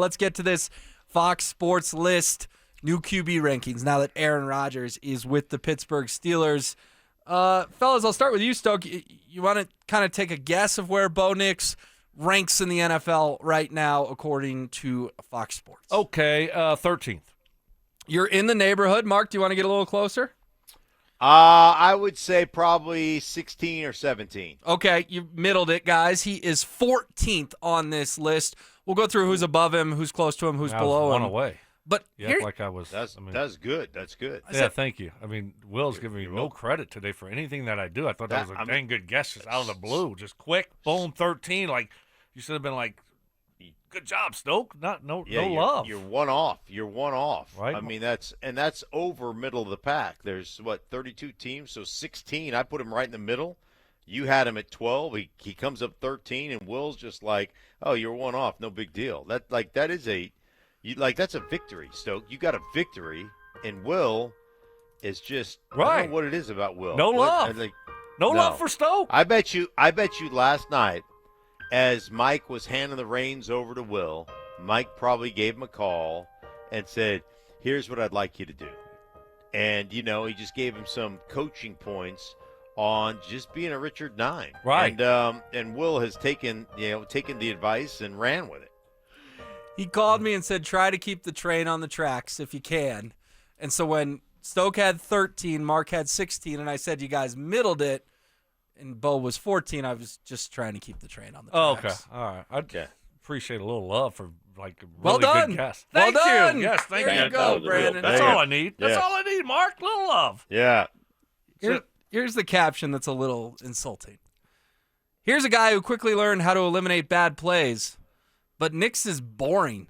Let's get to this Fox Sports list, new QB rankings now that Aaron Rodgers is with the Pittsburgh Steelers. Fellas, I'll start with you, Stoke. You want to kind of take a guess of where Bo Nix ranks in the NFL right now according to Fox Sports? Okay, 13th. You're in the neighborhood. Mark, do you want to get a little closer? I would say probably 16 or 17. Okay, you middled it, guys. He is 14th on this list. We'll go through who's above him, who's close to him, who's below him. One away. But like I was. That's good. That's good. Yeah, thank you. I mean, Will's giving me no credit today for anything that I do. I thought that was a dang good guess, just out of the blue, just quick, boom, 13. Like you should have been like, good job, Stoke. No love. You're one off. Right. I mean, that's over middle of the pack. There's 32 teams, so 16. I put him right in the middle. You had him at 12. He comes up 13, and Will's just like, oh, you're one off. No big deal. That's a victory, Stoke. You got a victory, and Will is just I don't know what it is about Will. No love. No love for Stoke. I bet you last night, as Mike was handing the reins over to Will, Mike probably gave him a call and said, here's what I'd like you to do. And, he just gave him some coaching points on just being a Richard 9. Right. And Will has taken the advice and ran with it. he called me and said, try to keep the train on the tracks if you can. And so when Stoke had 13, Mark had 16, and I said you guys middled it, and Bo was 14, I was just trying to keep the train on the tracks. Okay. All right. I appreciate a little love for, a well really done. good guess. Well Thank done. you. Yes, thank there you. You go, Brandon. That's all I need. That's all I need, Mark. Little love. Yeah. Here's the caption that's a little insulting. Here's a guy who quickly learned how to eliminate bad plays, but Nix is boring.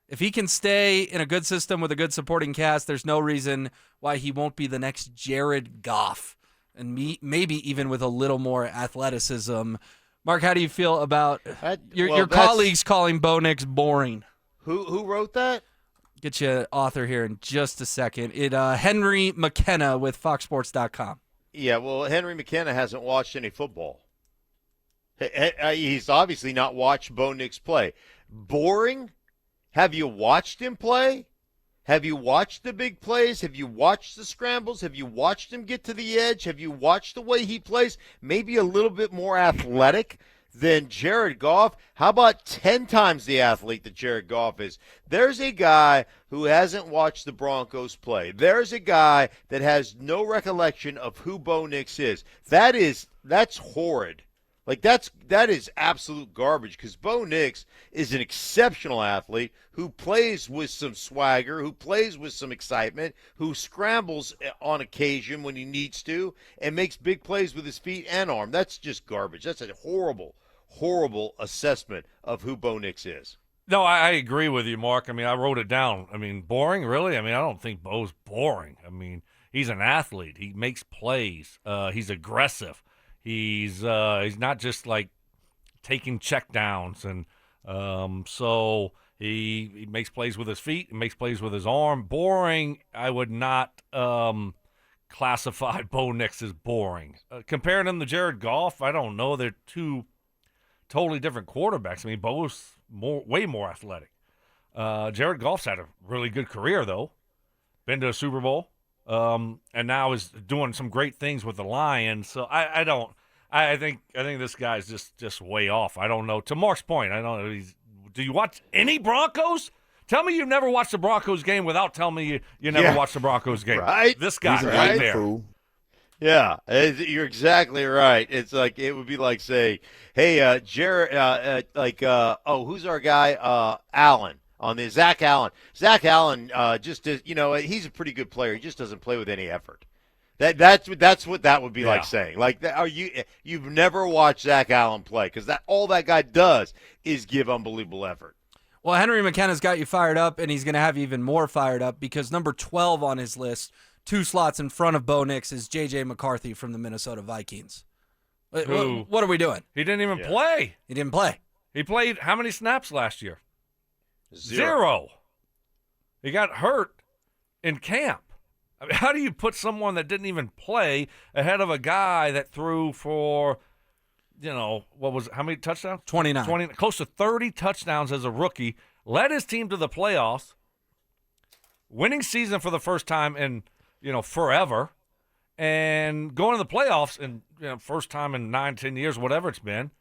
If he can stay in a good system with a good supporting cast, there's no reason why he won't be the next Jared Goff, and maybe even with a little more athleticism. Mark, how do you feel about your colleagues calling Bo Nix boring? Who wrote that? Get you an author here in just a second. Henry McKenna with FoxSports.com. Yeah, well, Henry McKenna hasn't watched any football. He's obviously not watched Bo Nix play. Boring? Have you watched him play? Have you watched the big plays? Have you watched the scrambles? Have you watched him get to the edge? Have you watched the way he plays? Maybe a little bit more athletic than Jared Goff. How about 10 times the athlete that Jared Goff is? There's a guy who hasn't watched the Broncos play. There's a guy that has no recollection of who Bo Nix is. That's horrid. That is absolute garbage, because Bo Nix is an exceptional athlete who plays with some swagger, who plays with some excitement, who scrambles on occasion when he needs to, and makes big plays with his feet and arm. That's just garbage. That's a horrible, horrible assessment of who Bo Nix is. No, I agree with you, Mark. I mean, I wrote it down. I mean, boring, really? I mean, I don't think Bo's boring. I mean, he's an athlete. He makes plays. He's aggressive. He's not just like taking checkdowns, and so he makes plays with his feet, he makes plays with his arm. Boring, I would not classify Bo Nix as boring. Comparing him to Jared Goff, I don't know. They're two totally different quarterbacks. I mean, Bo's way more athletic. Jared Goff's had a really good career, though. Been to a Super Bowl. And now is doing some great things with the Lions. So I think this guy's just way off. I don't know. To Mark's point, I don't know. Do you watch any Broncos? Tell me you've never watched the Broncos game without telling me you never watched the Broncos game. Right? This guy right there. Fool. Yeah, you're exactly right. It's like, it would be like saying, hey, Jared, who's our guy? Allen. On the Zach Allen. Zach Allen he's a pretty good player. He just doesn't play with any effort. That's what that would be like saying. Like, you've never watched Zach Allen play, because all that guy does is give unbelievable effort. Well, Henry McKenna's got you fired up, and he's going to have you even more fired up, because number 12 on his list, 2 slots in front of Bo Nix, is J.J. McCarthy from the Minnesota Vikings. What are we doing? He didn't even play. He didn't play. He played how many snaps last year? Zero. He got hurt in camp. I mean, how do you put someone that didn't even play ahead of a guy that threw for, how many touchdowns? 29. Close to 30 touchdowns as a rookie led his team to the playoffs, winning season for the first time in, forever, and going to the playoffs and first time in 9-10 years, whatever it's been.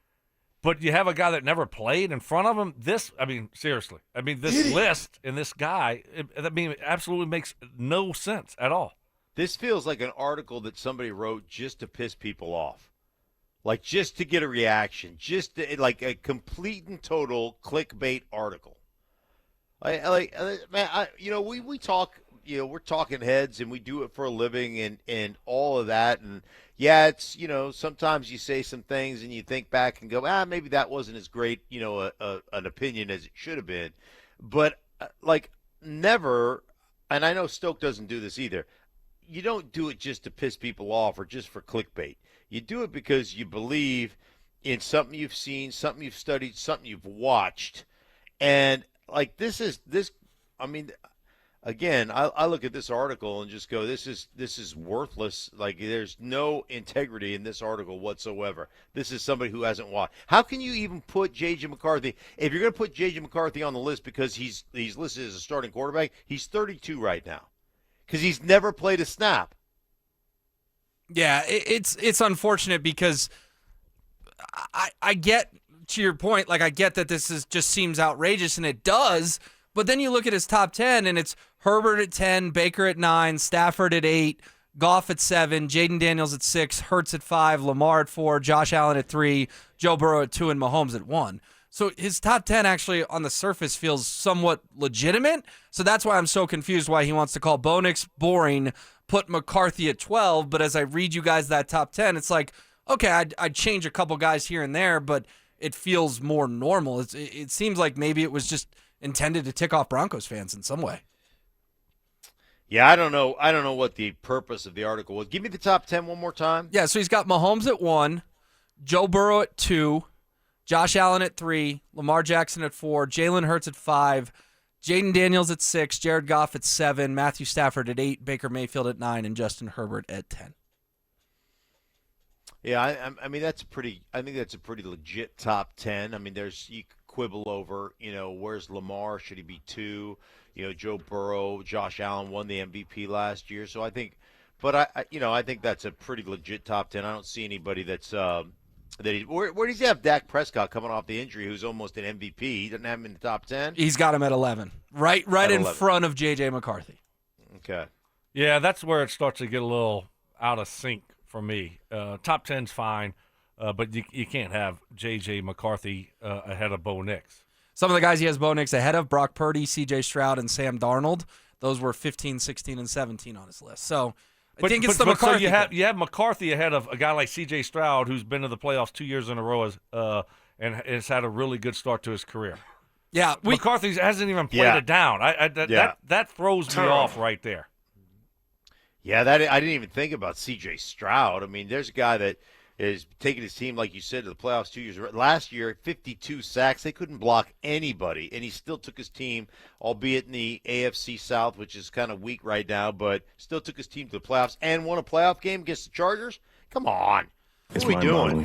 But you have a guy that never played in front of him. Seriously. This list and this guy, it absolutely makes no sense at all. This feels like an article that somebody wrote just to piss people off. Like just to get a reaction. Just to, like a complete and total clickbait article. We talk, we're talking heads and we do it for a living and all of that. And yeah, it's, sometimes you say some things and you think back and go, maybe that wasn't as great, an opinion as it should have been. But never, and I know Stoke doesn't do this either, you don't do it just to piss people off or just for clickbait. You do it because you believe in something you've seen, something you've studied, something you've watched. And again, I look at this article and just go, this is worthless. Like, there's no integrity in this article whatsoever. This is somebody who hasn't watched. How can you even put J.J. McCarthy, if you're going to put J.J. McCarthy on the list because he's listed as a starting quarterback, he's 32 right now because he's never played a snap. Yeah, it's unfortunate because I get to your point. Like, I get that just seems outrageous, and it does. But then you look at his top 10, and it's Herbert at 10, Baker at 9, Stafford at 8, Goff at 7, Jaden Daniels at 6, Hurts at 5, Lamar at 4, Josh Allen at 3, Joe Burrow at 2, and Mahomes at 1. So his top 10 actually on the surface feels somewhat legitimate. So that's why I'm so confused why he wants to call Bo Nix boring, put McCarthy at 12. But as I read you guys that top 10, it's like, okay, I'd change a couple guys here and there, but it feels more normal. It seems like maybe it was just intended to tick off Broncos fans in some way. Yeah, I don't know what the purpose of the article was. Give me the top 10 one more time. Yeah, so he's got Mahomes at 1, Joe Burrow at 2, Josh Allen at 3, Lamar Jackson at 4, Jalen Hurts at 5, Jaden Daniels at 6, Jared Goff at 7, Matthew Stafford at 8, Baker Mayfield at 9, and Justin Herbert at 10. Yeah, I mean I think that's a pretty legit top 10. I mean, you quibble over, where's Lamar? Should he be 2? Joe Burrow, Josh Allen won the MVP last year, so I think, but I think that's a pretty legit top 10. I don't see anybody that's where does he have Dak Prescott coming off the injury, who's almost an MVP? He doesn't have him in the top 10. He's got him at 11, right at in 11. front of J.J. McCarthy. Okay. Yeah, that's where it starts to get a little out of sync for me. Top 10's fine, but you can't have J.J. McCarthy ahead of Bo Nix. Some of the guys he has Bo Nix ahead of, Brock Purdy, C.J. Stroud, and Sam Darnold, those were 15, 16, and 17 on his list. So I think it's the McCarthy. So you have McCarthy ahead of a guy like C.J. Stroud, who's been to the playoffs 2 years in a row and has had a really good start to his career. Yeah, McCarthy hasn't even played it down. That throws me off right there. Yeah, I didn't even think about C.J. Stroud. I mean, there's a guy that is taking his team, like you said, to the playoffs 2 years. Last year, 52 sacks. They couldn't block anybody, and he still took his team, albeit in the AFC South, which is kind of weak right now, but still took his team to the playoffs and won a playoff game against the Chargers. Come on. What are we doing?